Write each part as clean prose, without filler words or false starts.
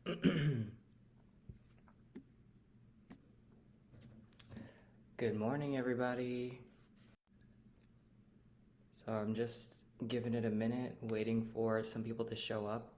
Good morning, everybody. So I'm just giving it a minute, waiting for some people to show up.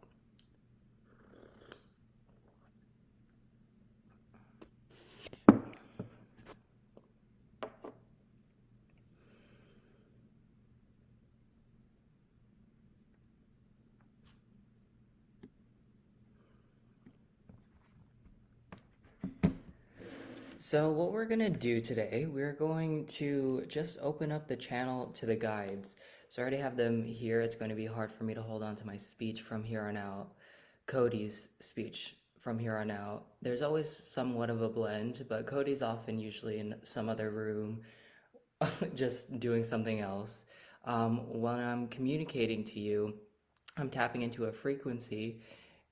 So what we're gonna do today, we're going to just open up the channel to the guides. So I already have them here. It's going to be hard for me to hold on to my speech from here on out. Cody's speech from here on out. There's always somewhat of a blend, but Cody's often usually in some other room, just doing something else. When I'm communicating to you, I'm tapping into a frequency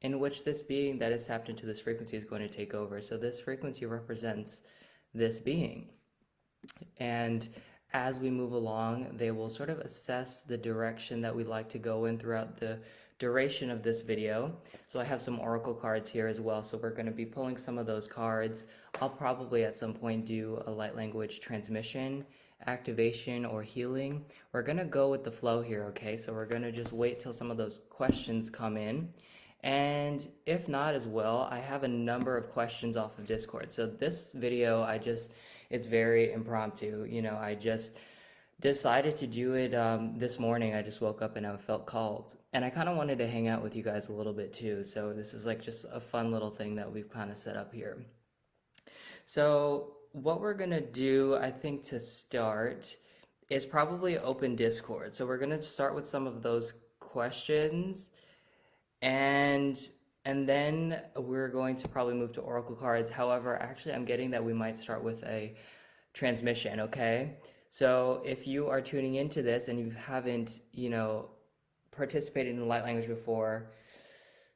in which this being that is tapped into this frequency is going to take over. So this frequency represents this being. And as we move along, they will sort of assess the direction that we'd like to go in throughout the duration of this video. So I have some oracle cards here as well. So we're going to be pulling some of those cards. I'll probably at some point do a light language transmission, activation, or healing. We're going to go with the flow here, okay? So we're going to just wait till some of those questions come in. And if not as well, I have a number of questions off of Discord. So this video, it's very impromptu. I just decided to do it this morning. I just woke up and I felt called. And I kind of wanted to hang out with you guys a little bit too. So this is like just a fun little thing that we've kind of set up here. So what we're going to do, I think, to start is probably open Discord. So we're going to start with some of those questions and then we're going to probably move to oracle cards. However, actually, I'm getting that we might start with a transmission, okay? So if you are tuning into this and you haven't, participated in light language before,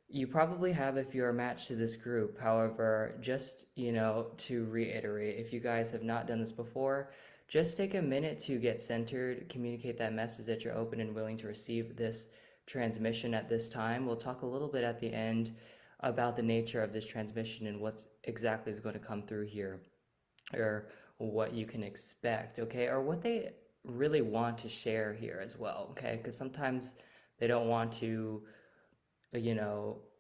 you probably have if you're matched to this group. However, just, to reiterate, if you guys have not done this before, just take a minute to get centered, communicate that message that you're open and willing to receive this transmission at this time. We'll talk a little bit at the end about the nature of this transmission and what exactly is going to come through here, or what you can expect, okay? Or what they really want to share here as well, okay? Because sometimes they don't want to,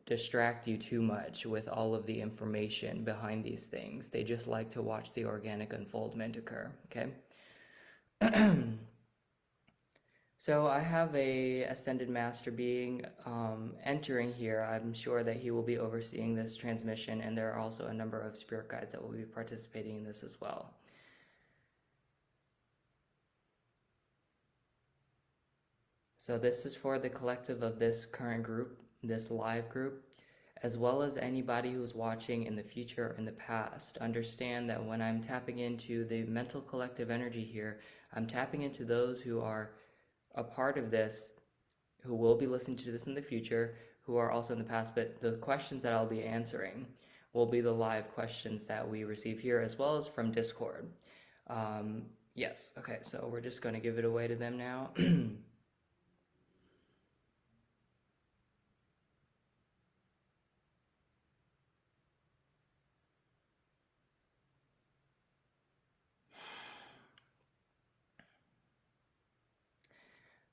distract you too much with all of the information behind these things. They just like to watch the organic unfoldment occur, okay? So I have a ascended master being entering here. I'm sure that he will be overseeing this transmission, and there are also a number of spirit guides that will be participating in this as well. So this is for the collective of this current group, this live group, as well as anybody who's watching in the future or in the past. Understand that when I'm tapping into the mental collective energy here, I'm tapping into those who are a part of this, who will be listening to this in the future, who are also in the past, but the questions that I'll be answering will be the live questions that we receive here as well as from Discord. Yes, okay, so we're just going to give it away to them now.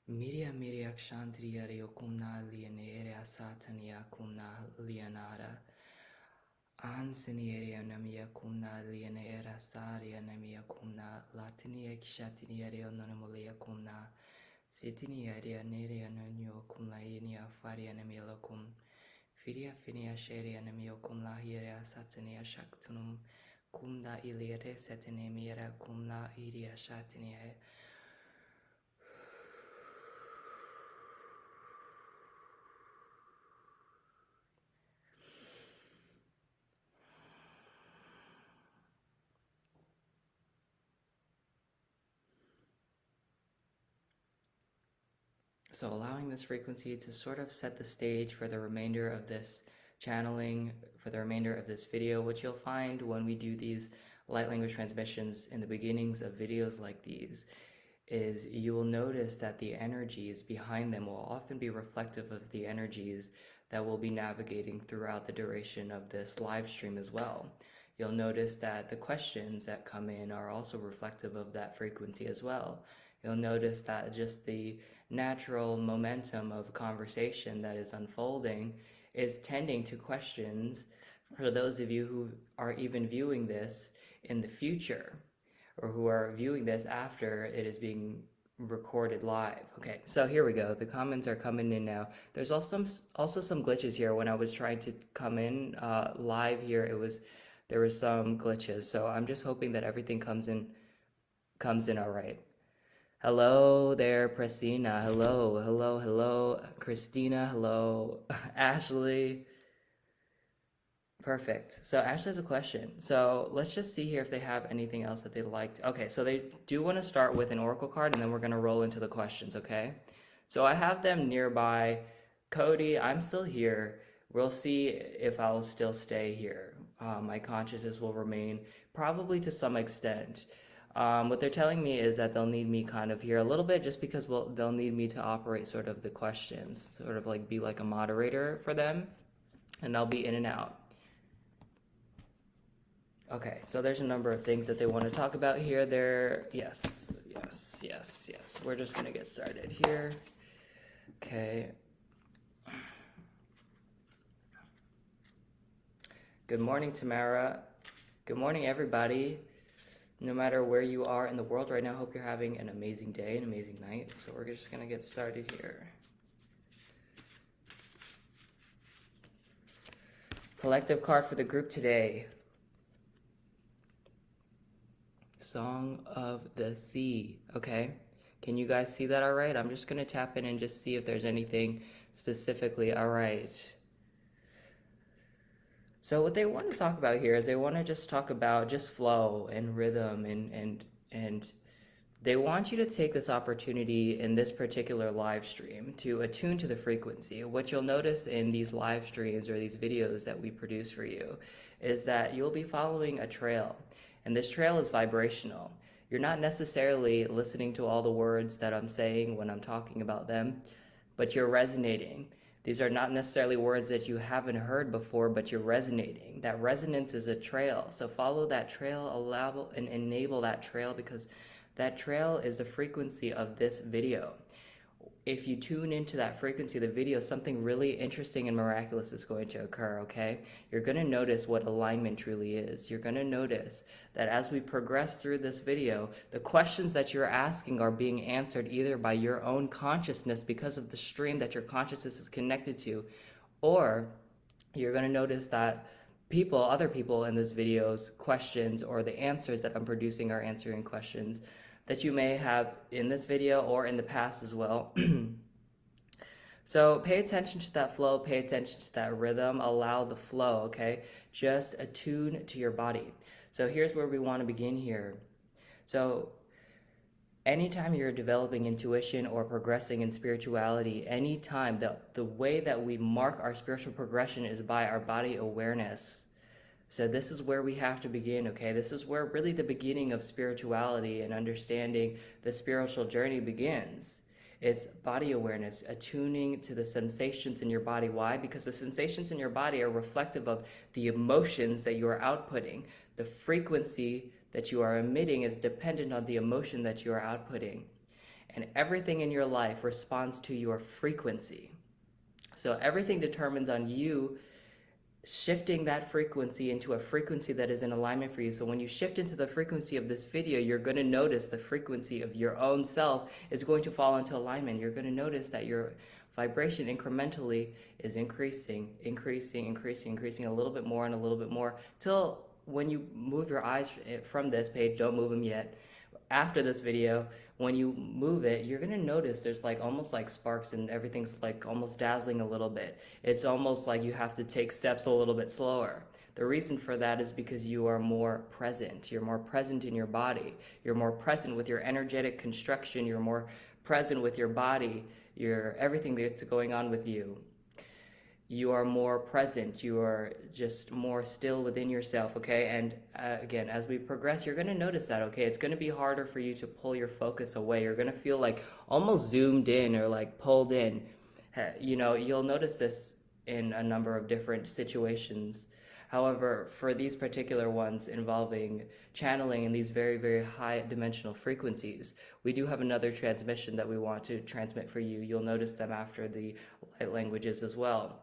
Miria miria kshantriya kumna lianera satania kumna lianara. Ansiniere namia kumna lianera saria namia kumna latinia kshatinia nonamulia kumna. Sitiniaria neria nanyo kumla inia faria namia locum. Firia finia sheria namio kumla hiera satania shaktunum. Kumda iliere setinemiera kumla iria shatinia. So allowing this frequency to sort of set the stage for the remainder of this channeling, for the remainder of this video, which you'll find when we do these light language transmissions in the beginnings of videos like these, is you will notice that the energies behind them will often be reflective of the energies that we'll be navigating throughout the duration of this live stream as well. You'll notice that the questions that come in are also reflective of that frequency as well. You'll notice that just the natural momentum of conversation that is unfolding is tending to questions for those of you who are even viewing this in the future, or who are viewing this after it is being recorded live. Okay, so here we go. The comments are coming in now. There's also some glitches here. When I was trying to come in live here, there was some glitches. So I'm just hoping that everything comes in all right. Hello there, Priscina. Hello, Christina. Hello, Ashley. Perfect. So Ashley has a question. So let's just see here if they have anything else that they liked. Okay, so they do want to start with an oracle card, and then we're going to roll into the questions, okay? So I have them nearby. Cody, I'm still here. We'll see if I'll still stay here. My consciousness will remain, probably to some extent. What they're telling me is that they'll need me kind of here a little bit, just because they'll need me to operate sort of the questions, sort of like be like a moderator for them, and I'll be in and out. Okay, so there's a number of things that they want to talk about here. Yes. We're just gonna get started here. Okay. Good morning, Tamara. Good morning, everybody. No matter where you are in the world right now, I hope you're having an amazing day, an amazing night. So we're just gonna get started here. Collective card for the group today. Song of the Sea. Okay, can you guys see that all right? I'm just gonna tap in and just see if there's anything specifically. All right, so what they want to talk about here is they want to just talk about just flow and rhythm, and they want you to take this opportunity in this particular live stream to attune to the frequency. What you'll notice in these live streams or these videos that we produce for you is that you'll be following a trail. And this trail is vibrational. You're not necessarily listening to all the words that I'm saying when I'm talking about them, but you're resonating. These are not necessarily words that you haven't heard before, but you're resonating. That resonance is a trail. So follow that trail, allow and enable that trail, because that trail is the frequency of this video. If you tune into that frequency of the video, something really interesting and miraculous is going to occur, okay? You're going to notice what alignment truly is. You're going to notice that as we progress through this video, the questions that you're asking are being answered either by your own consciousness because of the stream that your consciousness is connected to, or you're going to notice that other people in this video's questions or the answers that I'm producing are answering questions that you may have in this video or in the past as well. So pay attention to that flow, pay attention to that rhythm, allow the flow, okay? Just attune to your body. So here's where we want to begin here. So anytime you're developing intuition or progressing in spirituality, anytime the way that we mark our spiritual progression is by our body awareness. So this is where we have to begin, okay? This is where really the beginning of spirituality and understanding the spiritual journey begins. It's body awareness, attuning to the sensations in your body. Why? Because the sensations in your body are reflective of the emotions that you are outputting. The frequency that you are emitting is dependent on the emotion that you are outputting. And everything in your life responds to your frequency. So everything determines on you shifting that frequency into a frequency that is in alignment for you. So when you shift into the frequency of this video, you're going to notice the frequency of your own self is going to fall into alignment. You're going to notice that your vibration incrementally is increasing a little bit more and a little bit more, till when you move your eyes from this page, don't move them yet. After this video, when you move it, you're gonna notice there's like almost like sparks and everything's like almost dazzling a little bit. It's almost like you have to take steps a little bit slower. The reason for that is because you are more present. You're more present in your body. You're more present with your energetic construction. You're more present with your body, everything that's going on with you. You are more present, you are just more still within yourself, okay? And again, as we progress, you're going to notice that, okay? It's going to be harder for you to pull your focus away. You're going to feel like almost zoomed in or like pulled in. You know, you'll notice this in a number of different situations. However, for these particular ones involving channeling in these very, very high dimensional frequencies, we do have another transmission that we want to transmit for you. You'll notice them after the light languages as well.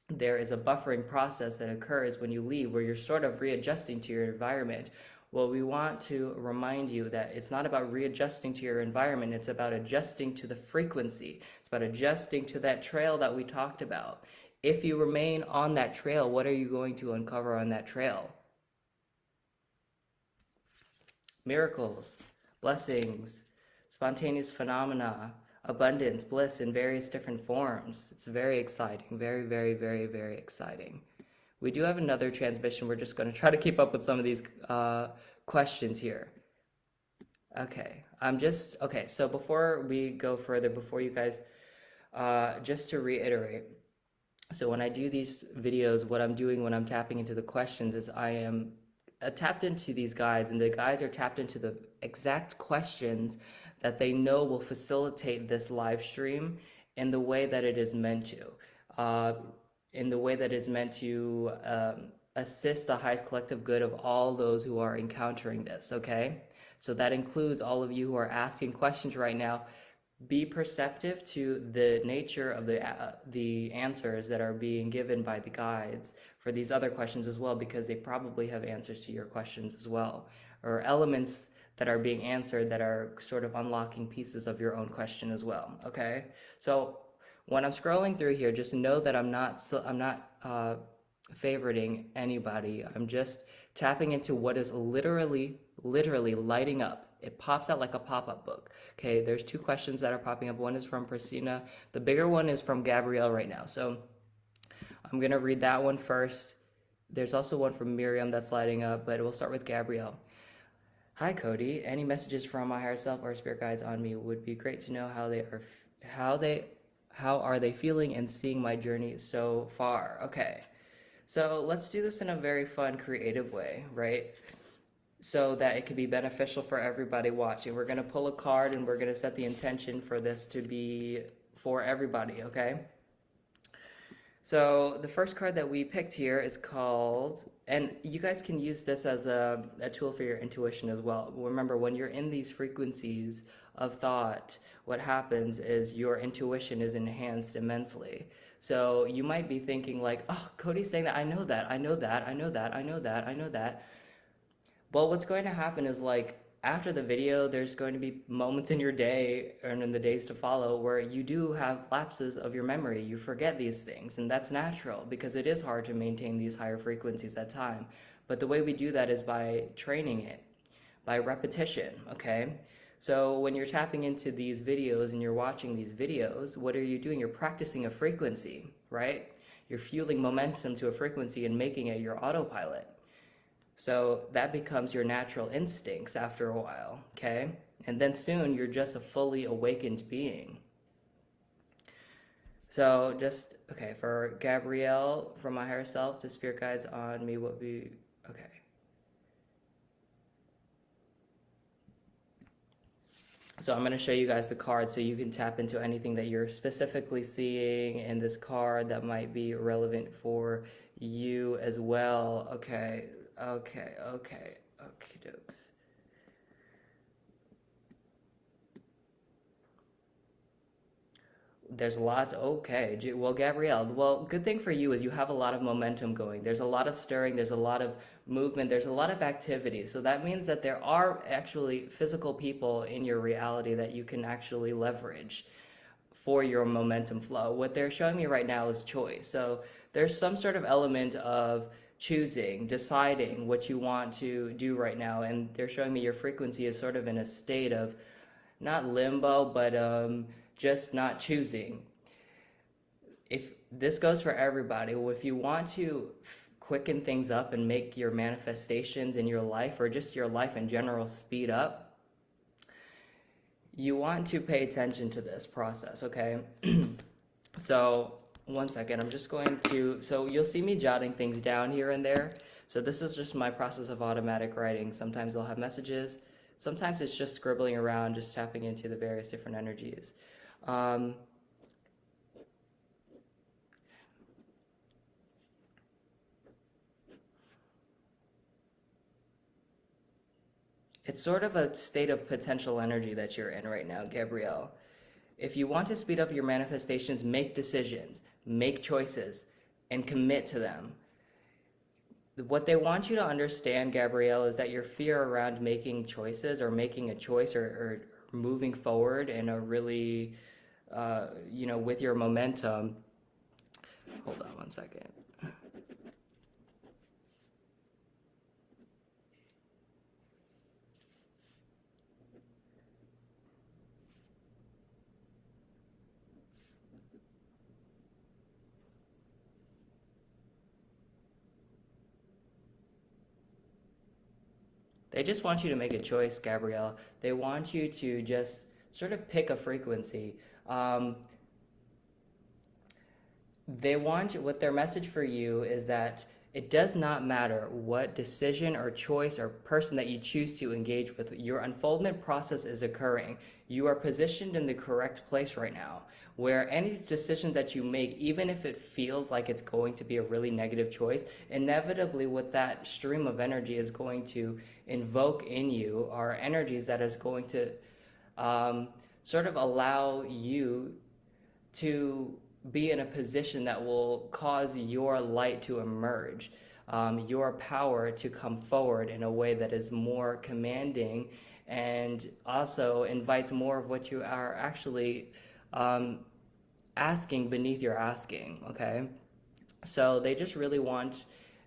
There is a buffering process that occurs when you leave where you're sort of readjusting to your environment. Well, we want to remind you that it's not about readjusting to your environment, it's about adjusting to the frequency. It's about adjusting to that trail that we talked about. If you remain on that trail, what are you going to uncover on that trail? Miracles, blessings, spontaneous phenomena, abundance, bliss in various different forms. It's very exciting, very, very, very, very exciting. We do have another transmission. We're just going to try to keep up with some of these questions here. Okay, okay, so before we go further, before you guys, just to reiterate, so when I do these videos, what I'm doing when I'm tapping into the questions is I am tapped into these guides, and the guides are tapped into the exact questions that they know will facilitate this live stream in the way that it is meant to. In the way that is meant to assist the highest collective good of all those who are encountering this, okay? So that includes all of you who are asking questions right now. Be perceptive to the nature of the answers that are being given by the guides for these other questions as well, because they probably have answers to your questions as well, or elements that are being answered that are sort of unlocking pieces of your own question as well, okay? So when I'm scrolling through here, just know that I'm not favoriting anybody. I'm just tapping into what is literally lighting up. It pops out like a pop-up book. Okay, there's two questions that are popping up. One is from Priscilla. The bigger one is from Gabrielle right now. So I'm gonna read that one first. There's also one from Miriam that's lighting up, but we'll start with Gabrielle. Hi Cody, any messages from my higher self or spirit guides on me? Would be great to know how are they feeling and seeing my journey so far? Okay, so let's do this in a very fun, creative way, right? So that it can be beneficial for everybody watching. We're gonna pull a card and we're gonna set the intention for this to be for everybody, okay? So the first card that we picked here is called, and you guys can use this as a tool for your intuition as well. Remember, when you're in these frequencies of thought, what happens is your intuition is enhanced immensely. So you might be thinking like, oh, Cody's saying that, I know that, I know that, I know that, I know that, I know that. Well, what's going to happen is like after the video, there's going to be moments in your day and in the days to follow where you do have lapses of your memory. You forget these things, and that's natural because it is hard to maintain these higher frequencies at time. But the way we do that is by training it, by repetition, okay? So when you're tapping into these videos and you're watching these videos, what are you doing? You're practicing a frequency, right? You're fueling momentum to a frequency and making it your autopilot. So that becomes your natural instincts after a while, okay? And then soon you're just a fully awakened being. So just, okay, for Gabrielle, from my higher self to spirit guides on me, what we, okay. So I'm going to show you guys the card so you can tap into anything that you're specifically seeing in this card that might be relevant for you as well. Okay. Okay, dokes. There's a lot, okay. Well, Gabrielle, well, good thing for you is you have a lot of momentum going. There's a lot of stirring, there's a lot of movement, there's a lot of activity. So that means that there are actually physical people in your reality that you can actually leverage for your momentum flow. What they're showing me right now is choice. So there's some sort of element of choosing, deciding what you want to do right now, and they're showing me your frequency is sort of in a state of not limbo, but just not choosing. If this goes for everybody, well, if you want to quicken things up and make your manifestations in your life or just your life in general speed up, you want to pay attention to this process, okay? So one second, I'm just going to, so you'll see me jotting things down here and there. So this is just my process of automatic writing. Sometimes I'll have messages. Sometimes it's just scribbling around, just tapping into the various different energies. It's sort of a state of potential energy that you're in right now, Gabrielle. If you want to speed up your manifestations, make decisions, make choices, and commit to them. What they want you to understand, Gabrielle, is that your fear around making choices or making a choice or moving forward in a really, with your momentum. Hold on one second. They just want you to make a choice, Gabrielle. They want you to just sort of pick a frequency. Um, what their message for you is that it does not matter what decision or choice or person that you choose to engage with. Your unfoldment process is occurring. You are positioned in the correct place right now, where any decision that you make, even if it feels like it's going to be a really negative choice, inevitably what that stream of energy is going to invoke in you are energies that is going to sort of allow you to be in a position that will cause your light to emerge, your power to come forward in a way that is more commanding and also invites more of what you are actually asking beneath your asking, okay? So they just really want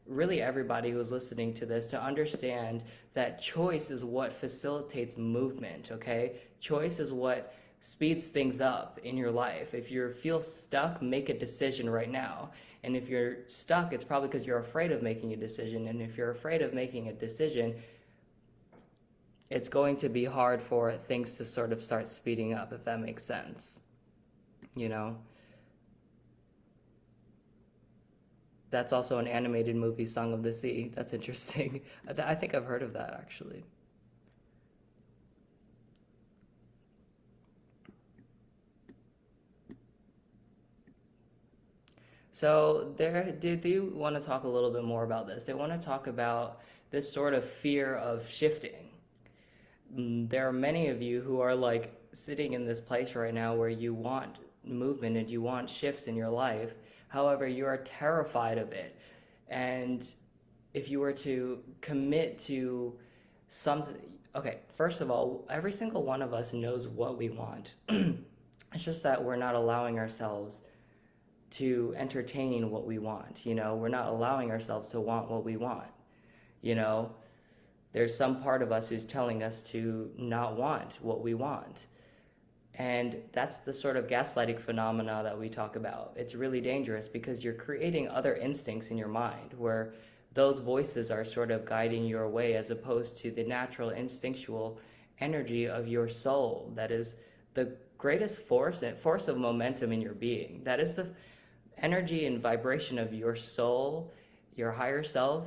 everybody who's listening to this to understand that choice is what facilitates movement, okay? Choice is what speeds things up in your life. If you feel stuck, make a decision right now. And if you're stuck, it's probably because you're afraid of making a decision. And if you're afraid of making a decision, it's going to be hard for things to sort of start speeding up, if that makes sense. You know? That's also an animated movie, Song of the Sea. That's interesting. I think I've heard of that, actually. So they want to talk a little bit more about this. They want to talk about this sort of fear of shifting. There are many of you who are like sitting in this place right now where you want movement and you want shifts in your life. However, you are terrified of it. And if you were to commit to something, okay, first of all, every single one of us knows what we want. It's just that we're not allowing ourselves to entertain what we want. We're not allowing ourselves to want what we want. There's some part of us who's telling us to not want what we want. And that's the sort of gaslighting phenomena that we talk about. It's really dangerous because you're creating other instincts in your mind where those voices are sort of guiding your way as opposed to the natural instinctual energy of your soul that is the greatest force of momentum in your being. That is the energy and vibration of your soul, your higher self,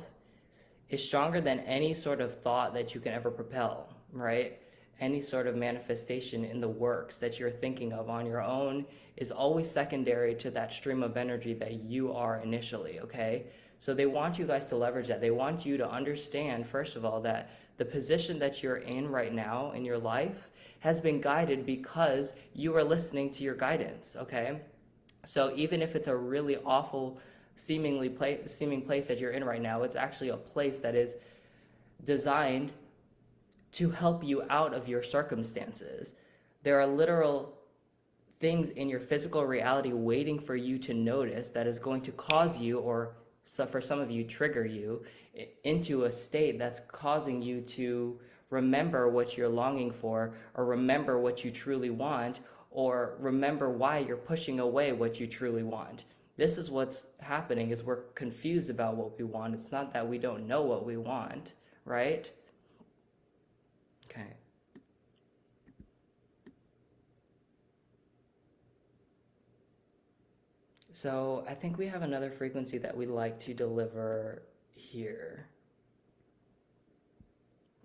is stronger than any sort of thought that you can ever propel, right? Any sort of manifestation in the works that you're thinking of on your own is always secondary to that stream of energy that you are initially, okay? So they want you guys to leverage that. They want you to understand, first of all, that the position that you're in right now in your life has been guided because you are listening to your guidance, okay? So even if it's a really awful seeming place that you're in right now, it's actually a place that is designed to help you out of your circumstances. There are literal things in your physical reality waiting for you to notice that is going to cause you, or for some of you, trigger you into a state that's causing you to remember what you're longing for, or remember what you truly want, or remember why you're pushing away what you truly want. This is what's happening, is we're confused about what we want. It's not that we don't know what we want, right? Okay. So I think we have another frequency that we'd like to deliver here.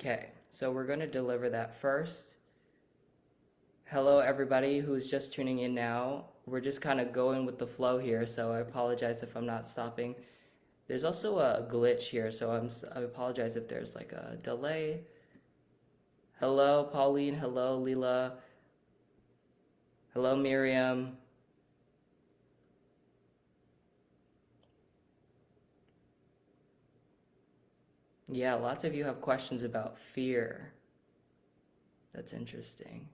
Okay, so we're going to deliver that first. Hello, everybody who's just tuning in now. We're just kind of going with the flow here, so I apologize if I'm not stopping. There's also a glitch here, so I apologize if there's like a delay. Hello, Pauline. Hello, Leela. Hello, Miriam. Yeah, lots of you have questions about fear. That's interesting.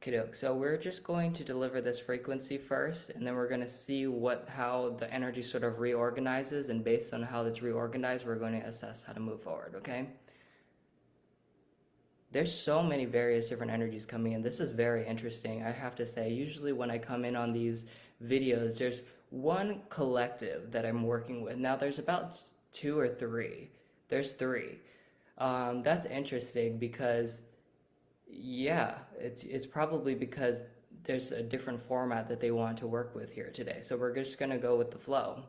Okay, so we're just going to deliver this frequency first, and then we're going to see how the energy sort of reorganizes, and based on how it's reorganized, we're going to assess how to move forward, okay? There's so many various different energies coming in. This is very interesting, I have to say. Usually when I come in on these videos, there's one collective that I'm working with. Now there's about two or three. There's three. That's interesting because, yeah, it's probably because there's a different format that they want to work with here today. So we're just gonna go with the flow.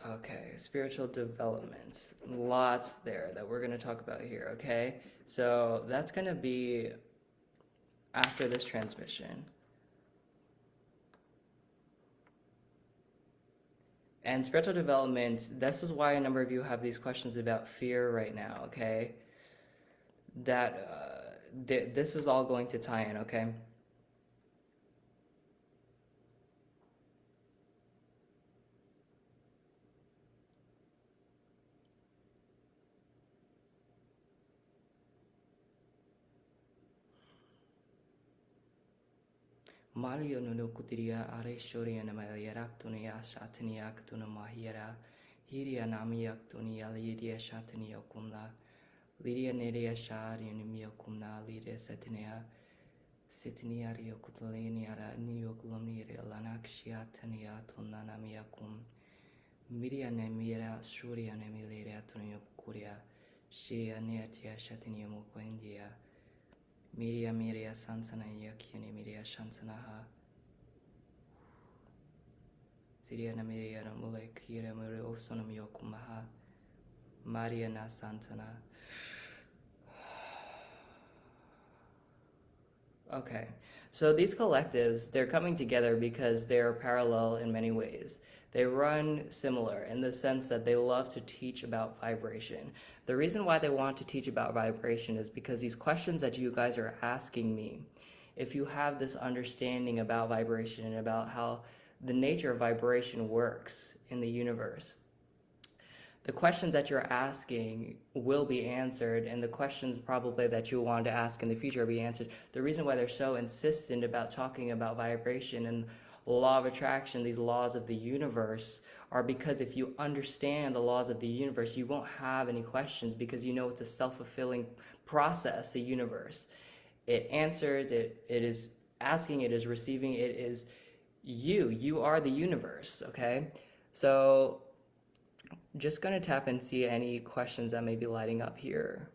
Okay, spiritual development. Lots there that we're going to talk about here, okay? So that's going to be after this transmission. And spiritual development, this is why a number of you have these questions about fear right now, okay? This is all going to tie in, okay? Mario no kutiria are shoria na mayaraktunia shatania ktuna mahiera hiria namiaktunia lidia shatania kumla lidia nedia sharia nimiakumna lidia setinea sitnia rio kutlania niokulomnia lanakshia tania tunanamiakum miria nemira shuria nemilia tunio kuria shia netia shatania mukwendia Miria sansana yakini miria shansanaha. Siria na miria na mulek hira muri osonum yokumaha. Maria na sansana. Okay, so these collectives, they're coming together because they're parallel in many ways. They run similar in the sense that they love to teach about vibration. The reason why they want to teach about vibration is because these questions that you guys are asking me, if you have this understanding about vibration and about how the nature of vibration works in the universe, the questions that you're asking will be answered, and the questions probably that you want to ask in the future will be answered. The reason why they're so insistent about talking about vibration and law of attraction, these laws of the universe, are because if you understand the laws of the universe, you won't have any questions because you know it's a self-fulfilling process, the universe. It answers, it is asking, it is receiving, it is you. You are the universe, okay? So just going to tap and see any questions that may be lighting up here.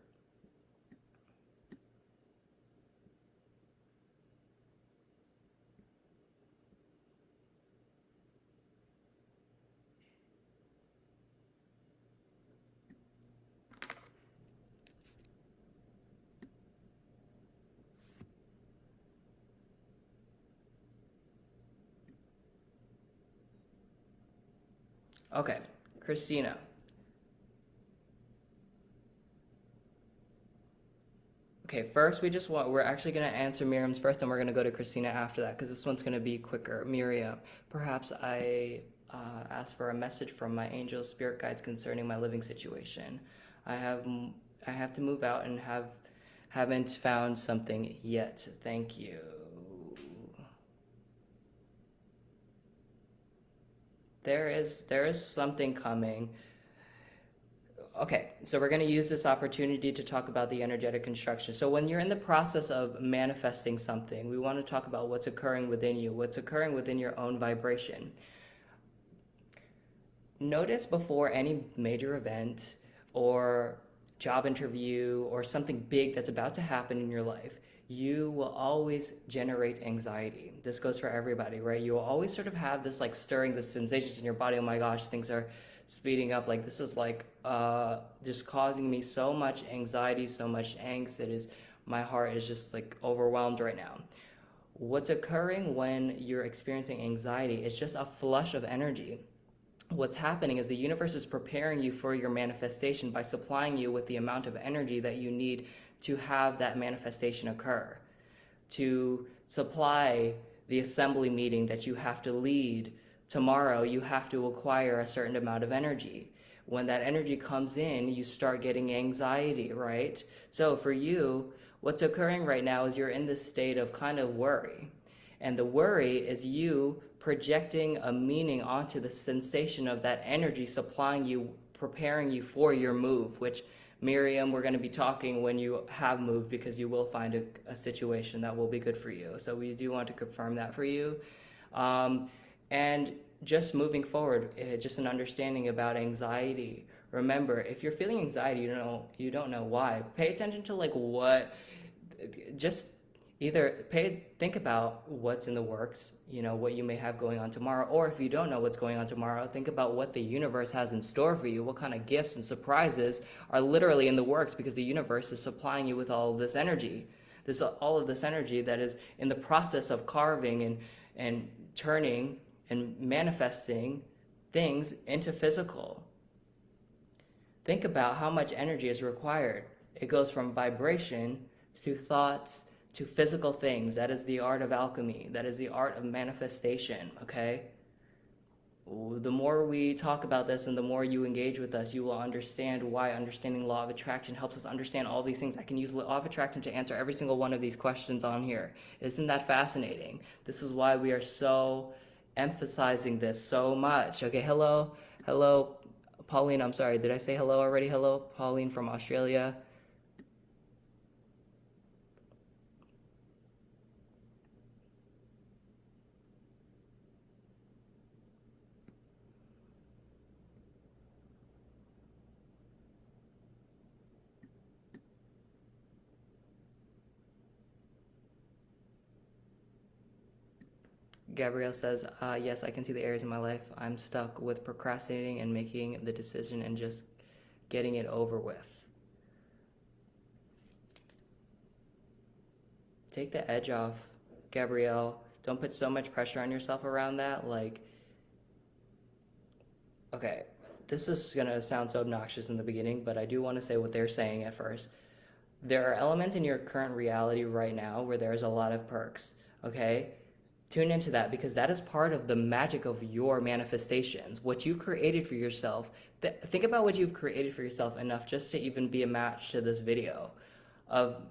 Okay, Christina. Okay, first we're actually going to answer Miriam's first, and we're going to go to Christina after that, because this one's going to be quicker. Miriam, perhaps I asked for a message from my angels, spirit guides concerning my living situation. I have to move out and haven't found something yet. Thank you. There is something coming. Okay, so we're going to use this opportunity to talk about the energetic construction. So when you're in the process of manifesting something, we want to talk about what's occurring within you, what's occurring within your own vibration. Notice before any major event or job interview or something big that's about to happen in your life, you will always generate anxiety. This goes for everybody, right? You will always sort of have this like stirring, the sensations in your body. Oh my gosh, things are speeding up. Like this is like just causing me so much anxiety, so much angst. My heart is just like overwhelmed right now. What's occurring when you're experiencing anxiety is just a flush of energy. What's happening is the universe is preparing you for your manifestation by supplying you with the amount of energy that you need to have that manifestation occur, to supply the assembly meeting that you have to lead tomorrow. You have to acquire a certain amount of energy. When that energy comes in, you start getting anxiety, right? So for you, what's occurring right now is you're in this state of kind of worry. And the worry is you projecting a meaning onto the sensation of that energy supplying you, preparing you for your move, which Miriam, we're going to be talking when you have moved, because you will find a situation that will be good for you. So we do want to confirm that for you. And just moving forward, just an understanding about anxiety. Remember, if you're feeling anxiety, you don't know why. Pay attention to like what, just think about what's in the works, what you may have going on tomorrow, or if you don't know what's going on tomorrow, think about what the universe has in store for you. What kind of gifts and surprises are literally in the works, because the universe is supplying you with all of this energy. All of this energy that is in the process of carving and turning and manifesting things into physical. Think about how much energy is required. It goes from vibration to thoughts to physical things. That is the art of alchemy. That is the art of manifestation, okay? The more we talk about this and the more you engage with us, you will understand why understanding law of attraction helps us understand all these things. I can use law of attraction to answer every single one of these questions on here. Isn't that fascinating? This is why we are so emphasizing this so much. Okay, hello, Pauline. I'm sorry, did I say hello already? Hello, Pauline from Australia. Gabrielle says, yes, I can see the areas in my life I'm stuck with procrastinating and making the decision and just getting it over with. Take the edge off, Gabrielle. Don't put so much pressure on yourself around that. Like, okay, this is going to sound so obnoxious in the beginning, but I do want to say what they're saying at first. There are elements in your current reality right now where there's a lot of perks, okay? Tune into that, because that is part of the magic of your manifestations. What you've created for yourself. Think about what you've created for yourself enough just to even be a match to this video of,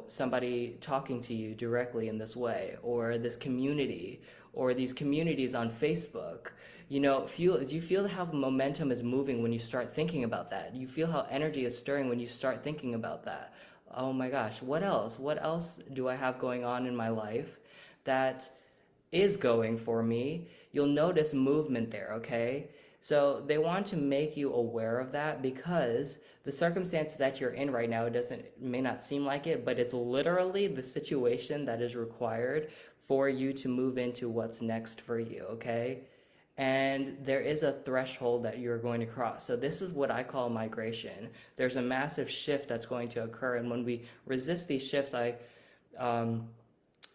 somebody talking to you directly in this way, or this community, or these communities on Facebook. Do you feel how momentum is moving when you start thinking about that? You feel how energy is stirring when you start thinking about that. Oh my gosh, what else? What else do I have going on in my life that is going for me? You'll notice movement there, okay? So they want to make you aware of that, because the circumstances that you're in right now, it may not seem like it, but it's literally the situation that is required for you to move into what's next for you, okay? And there is a threshold that you're going to cross. So this is what I call migration. There's a massive shift that's going to occur, and when we resist these shifts,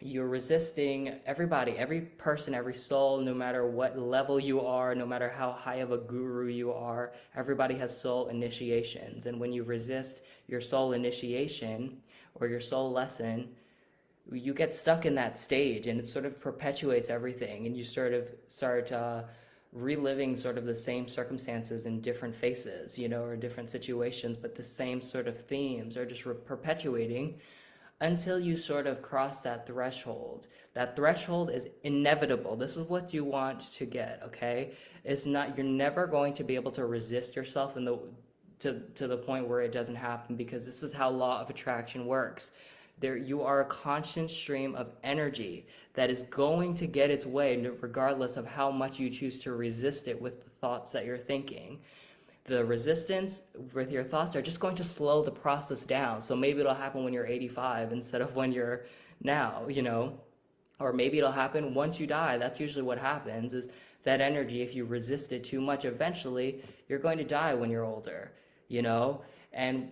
you're resisting everybody, every person, every soul, no matter what level you are, no matter how high of a guru you are. Everybody has soul initiations. And when you resist your soul initiation or your soul lesson, you get stuck in that stage, and it sort of perpetuates everything. And you sort of start reliving sort of the same circumstances in different faces, or different situations, but the same sort of themes are just perpetuating until you sort of cross that threshold. That threshold is inevitable. This is what you want to get, okay? You're never going to be able to resist yourself to the point where it doesn't happen, because this is how law of attraction works. There, you are a constant stream of energy that is going to get its way regardless of how much you choose to resist it with the thoughts that you're thinking. The resistance with your thoughts are just going to slow the process down. So maybe it'll happen when you're 85 instead of when you're now, or maybe it'll happen once you die. That's usually what happens, is that energy, if you resist it too much, eventually you're going to die when you're older, and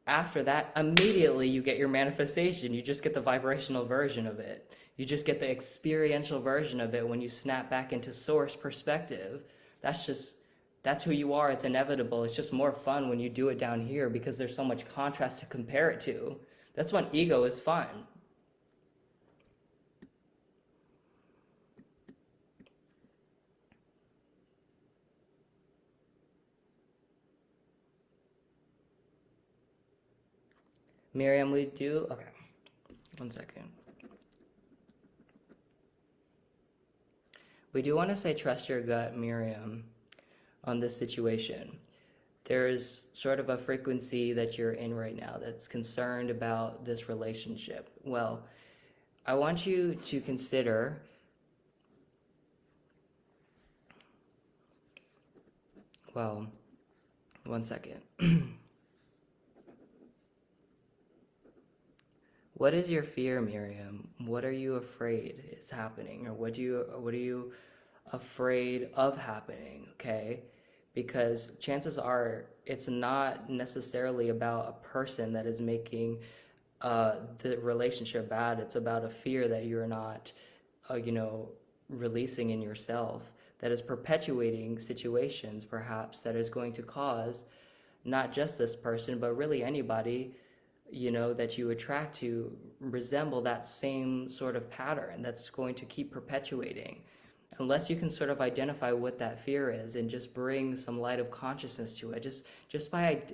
after that, immediately you get your manifestation. You just get the vibrational version of it. You just get the experiential version of it when you snap back into source perspective. That's who you are. It's inevitable. It's just more fun when you do it down here because there's so much contrast to compare it to. That's when ego is fun. Miriam, we do? Okay. 1 second. We do want to say trust your gut, Miriam, on this situation. There's sort of a frequency that you're in right now that's concerned about this relationship. Well, I want you to consider, well, 1 second. What is your fear, Miriam? What are you afraid is happening? Or what are you afraid of happening, okay? Because chances are it's not necessarily about a person that is making the relationship bad. It's about a fear that you're not, releasing in yourself, that is perpetuating situations perhaps that is going to cause not just this person, but really anybody that you attract to resemble that same sort of pattern that's going to keep perpetuating. Unless you can sort of identify what that fear is and just bring some light of consciousness to it, just by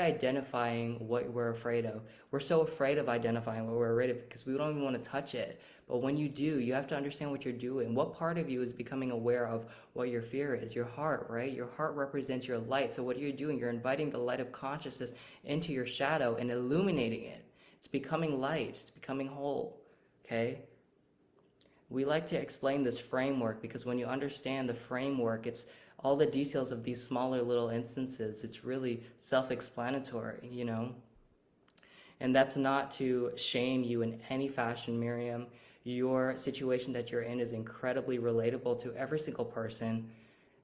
identifying what we're afraid of. We're so afraid of identifying what we're afraid of because we don't even want to touch it. But when you do, you have to understand what you're doing. What part of you is becoming aware of what your fear is? Your heart, right? Your heart represents your light. So what are you doing? You're inviting the light of consciousness into your shadow and illuminating it. It's becoming light. It's becoming whole. Okay? We like to explain this framework because when you understand the framework, it's all the details of these smaller little instances. It's really self-explanatory, And that's not to shame you in any fashion, Miriam. Your situation that you're in is incredibly relatable to every single person,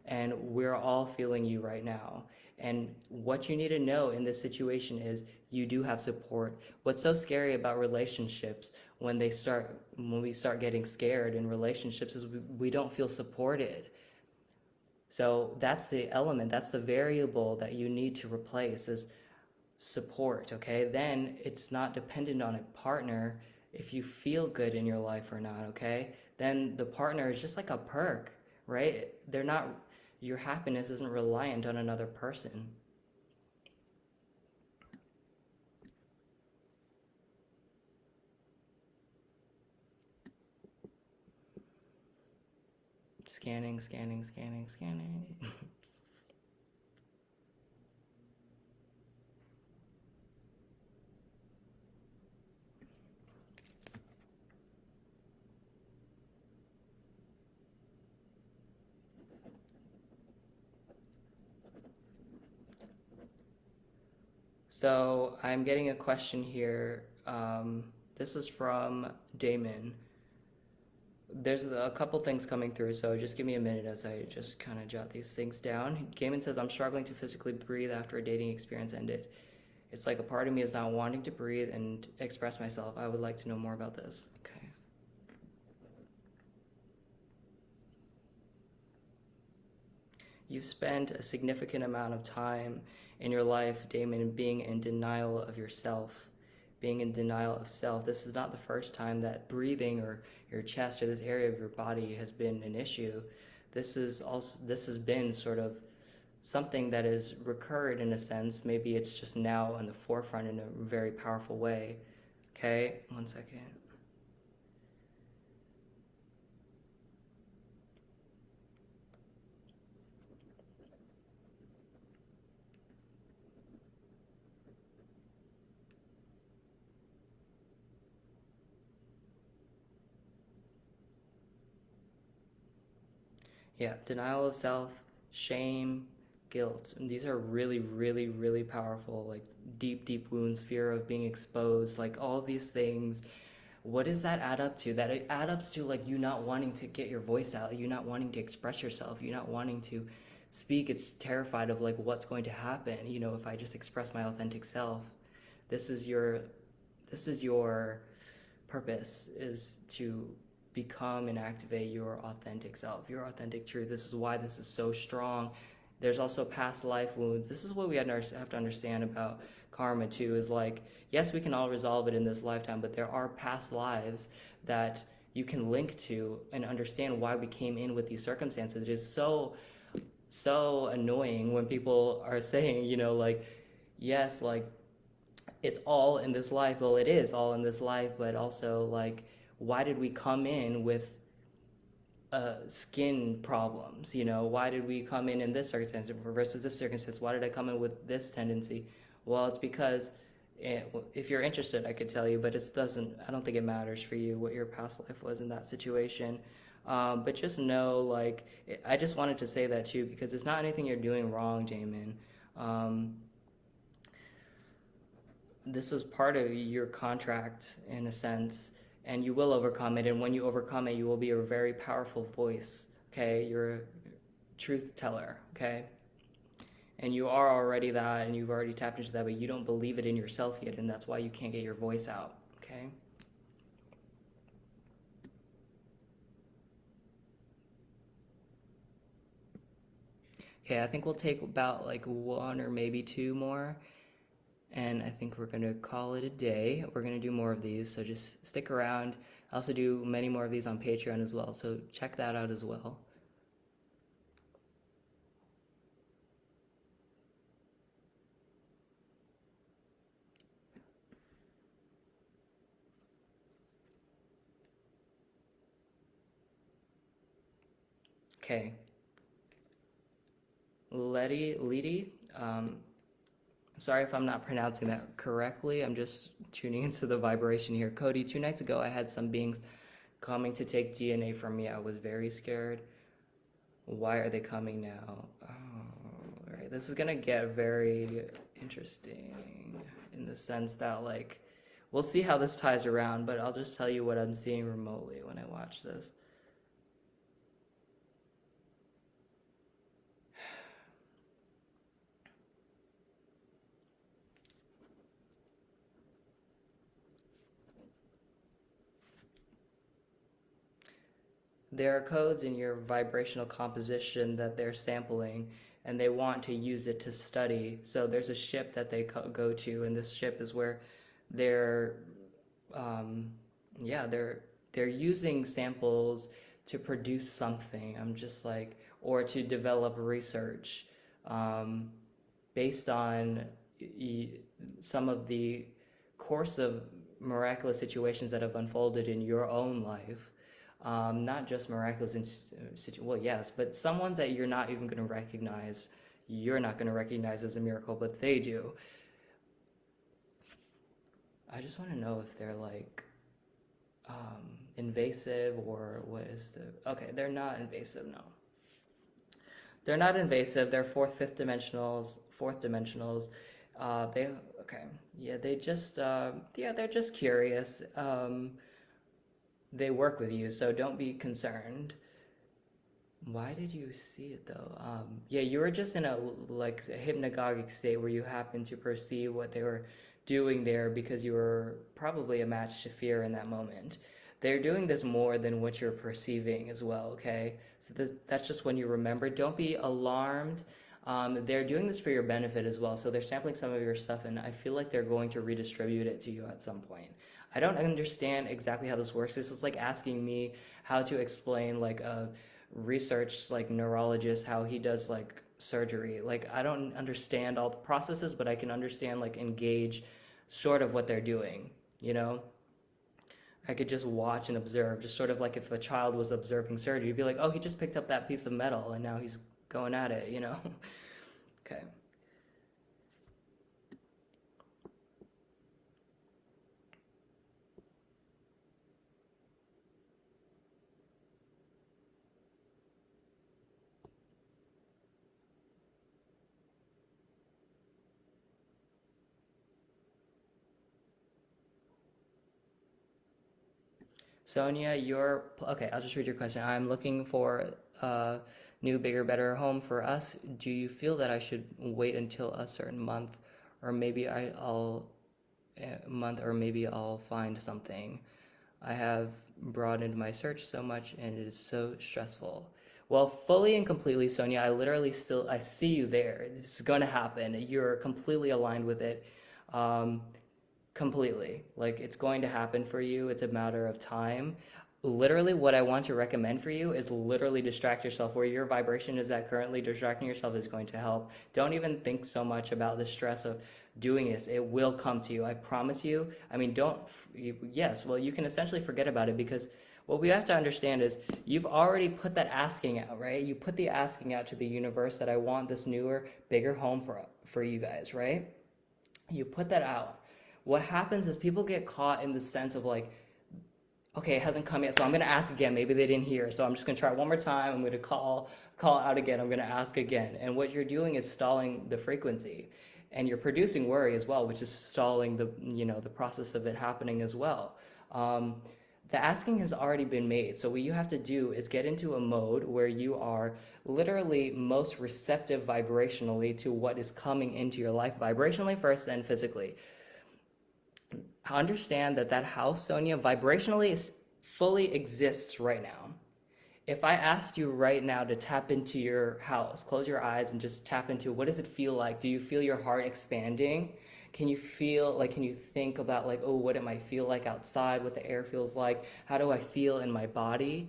and we're all feeling you right now. And what you need to know in this situation is you do have support. What's so scary about relationships when we start getting scared in relationships is we don't feel supported. So that's the element, that's the variable that you need to replace is support, okay? Then it's not dependent on a partner if you feel good in your life or not, okay? Then the partner is just like a perk, right? Your happiness isn't reliant on another person. Scanning. So I'm getting a question here. This is from Damon. There's a couple things coming through, so just give me a minute as I just kind of jot these things down. Damon says, I'm struggling to physically breathe after a dating experience ended. It's like a part of me is not wanting to breathe and express myself. I would like to know more about this. Okay. You've spent a significant amount of time in your life, Damon, being in denial of yourself, being in denial of self. This is not the first time that breathing or your chest or this area of your body has been an issue. This has been sort of something that has recurred in a sense. Maybe it's just now in the forefront in a very powerful way. Okay, 1 second. Yeah, denial of self, shame, guilt. And these are really, really, really powerful, like deep, deep wounds, fear of being exposed, like all of these things. What does that add up to? That it add up to like you not wanting to get your voice out, you not wanting to express yourself, you not wanting to speak. It's terrified of like what's going to happen, if I just express my authentic self. This is your purpose, is to become and activate your authentic self, your authentic truth. This is why this is so strong. There's also past life wounds. This is what we have to understand about karma too, is like, yes, we can all resolve it in this lifetime, but there are past lives that you can link to and understand why we came in with these circumstances. It is so annoying when people are saying, like, yes, like it's all in this life. Well, it is all in this life, but also like, why did we come in with skin problems? Why did we come in this circumstance versus this circumstance? Why did I come in with this tendency? Well, it's because if you're interested, I could tell you, but it doesn't. I don't think it matters for you what your past life was in that situation. But just know, like, I just wanted to say that too, because it's not anything you're doing wrong, Jamin. Um, this is part of your contract in a sense, and you will overcome it. And when you overcome it, you will be a very powerful voice. Okay, you're a truth teller. Okay, and you are already that, and you've already tapped into that, but you don't believe it in yourself yet, and that's why you can't get your voice out. Okay. Okay, I think we'll take about like one or maybe two more, and I think we're going to call it a day. We're going to do more of these, so just stick around. I also do many more of these on Patreon as well, so check that out as well. Okay, Letty, sorry if I'm not pronouncing that correctly. I'm just tuning into the vibration here. Cody, 2 nights ago, I had some beings coming to take DNA from me. I was very scared. Why are they coming now? Oh, all right. This is gonna get very interesting in the sense that, like, we'll see how this ties around, but I'll just tell you what I'm seeing remotely when I watch this. There are codes in your vibrational composition that they're sampling, and they want to use it to study. So there's a ship that they go to, and this ship is where they're, um, yeah, they're using samples to produce something. I'm just like, or to develop research, um, based on some of the course of miraculous situations that have unfolded in your own life. Not just miraculous well, yes, but some ones that you're not even going to recognize. You're not going to recognize as a miracle, but they do. I just want to know if they're like invasive, or what is the. Okay, they're not invasive, no. They're not invasive. They're fourth dimensionals. They okay. Yeah, they just yeah, they're just curious. They work with you, so don't be concerned. Why did you see it though? Yeah, you were just in a like a hypnagogic state where you happened to perceive what they were doing there because you were probably a match to fear in that moment. They're doing this more than what you're perceiving as well, okay? So that's just when you remember. Don't be alarmed. They're doing this for your benefit as well. So they're sampling some of your stuff, and I feel like they're going to redistribute it to you at some point. I don't understand exactly how this works. This is like asking me how to explain like a research like neurologist how he does like surgery. Like I don't understand all the processes, but I can understand like engage sort of what they're doing, you know? I could just watch and observe, just sort of like if a child was observing surgery, you'd be like, oh, he just picked up that piece of metal and now he's going at it, you know? Okay. Sonia, okay. I'll just read your question. I'm looking for a new, bigger, better home for us. Do you feel that I should wait until a certain month, or maybe I'll month, or maybe I'll find something? I have broadened my search so much, and it is so stressful. Well, fully and completely, Sonia, I see you there. It's going to happen. You're completely aligned with it. Um, Completely. Like it's going to happen for you. It's a matter of time. Literally, what I want to recommend for you is literally distract yourself. Where your vibration is at currently, distracting yourself is going to help. Don't even think so much about the stress of doing this. It will come to you. I promise you. I mean, yes, well, you can essentially forget about it because what we have to understand is you've already put that asking out, right? You put the asking out to the universe that I want this newer, bigger home for you guys, right? You put that out. What happens is people get caught in the sense of like, okay, it hasn't come yet, so I'm gonna ask again. Maybe they didn't hear, so I'm just gonna try one more time. I'm gonna call out again. I'm gonna ask again. And what you're doing is stalling the frequency, and you're producing worry as well, which is stalling the process of it happening as well. The asking has already been made. So what you have to do is get into a mode where you are literally most receptive vibrationally to what is coming into your life, vibrationally first and physically. Understand that house, Sonia, vibrationally fully exists right now. If I asked you right now to tap into your house, close your eyes and just tap into what does it feel like? Do you feel your heart expanding? Can you think about like, oh, what it might feel like outside, what the air feels like? How do I feel in my body?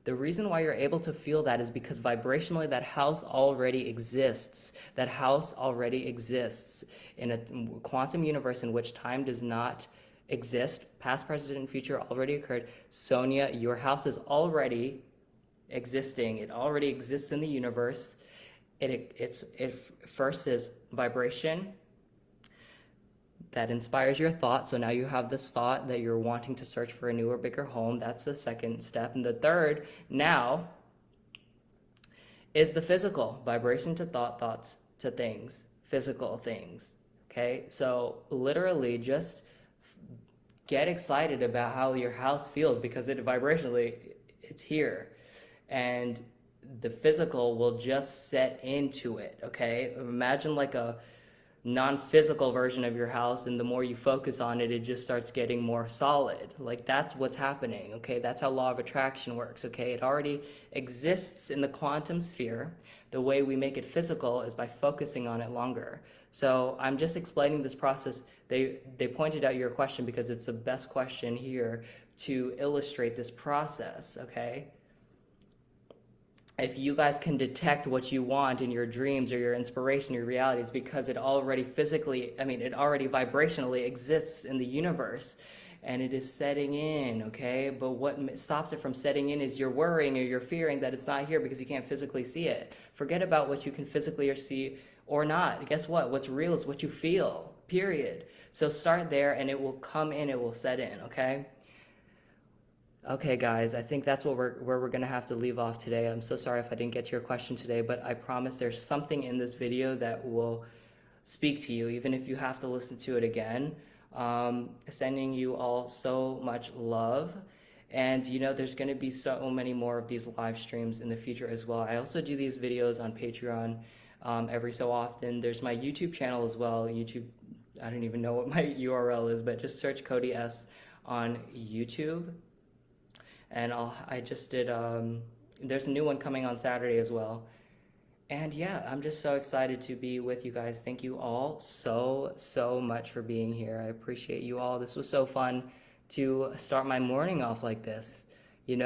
The reason why you're able to feel that is because vibrationally that house already exists. That house already exists in a quantum universe in which time does not exist. Past, present, and future already occurred. Sonia, your house is already existing. It already exists in the universe. It first is vibration that inspires your thought. So now you have this thought that you're wanting to search for a newer, bigger home. That's the second step. And the third now is the physical vibration to thoughts to things, physical things. Okay. So literally just get excited about how your house feels because vibrationally it's here. And the physical will just set into it. Okay. Imagine like a non-physical version of your house, and the more you focus on it, it just starts getting more solid. Like that's what's happening. Okay, that's how law of attraction works. Okay, it already exists in the quantum sphere. The way we make it physical is by focusing on it longer. So I'm just explaining this process. They pointed out your question because it's the best question here to illustrate this process. Okay, if you guys can detect what you want in your dreams or your inspiration, your reality, it's because it already vibrationally exists in the universe and it is setting in, okay? But what stops it from setting in is you're worrying or you're fearing that it's not here because you can't physically see it. Forget about what you can physically see or not. Guess what? What's real is what you feel, period. So start there and it will come in, it will set in, okay? Okay, guys, I think that's where we're going to have to leave off today. I'm so sorry if I didn't get to your question today, but I promise there's something in this video that will speak to you, even if you have to listen to it again. Sending you all so much love. And, there's going to be so many more of these live streams in the future as well. I also do these videos on Patreon every so often. There's my YouTube channel as well. YouTube, I don't even know what my URL is, but just search Cody S on YouTube. And I just did, there's a new one coming on Saturday as well. And yeah, I'm just so excited to be with you guys. Thank you all so much for being here. I appreciate you all. This was so fun to start my morning off like this, And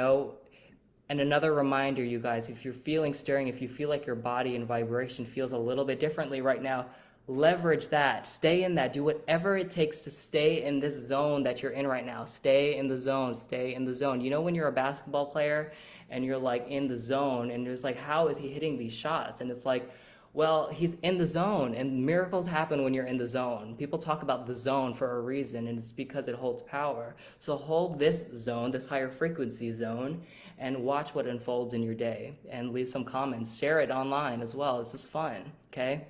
another reminder, you guys, if you're feeling stirring, if you feel like your body and vibration feels a little bit differently right now, leverage that. Stay in that. Do whatever it takes to stay in this zone that you're in right now. Stay in the zone. Stay in the zone. When you're a basketball player and you're like in the zone and there's like, how is he hitting these shots? And it's like, well, he's in the zone and miracles happen when you're in the zone. People talk about the zone for a reason and it's because it holds power. So hold this zone, this higher frequency zone, and watch what unfolds in your day and leave some comments. Share it online as well. This is fun. Okay.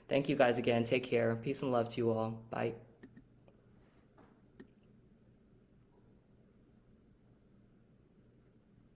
Thank you guys again. Take care. Peace and love to you all. Bye.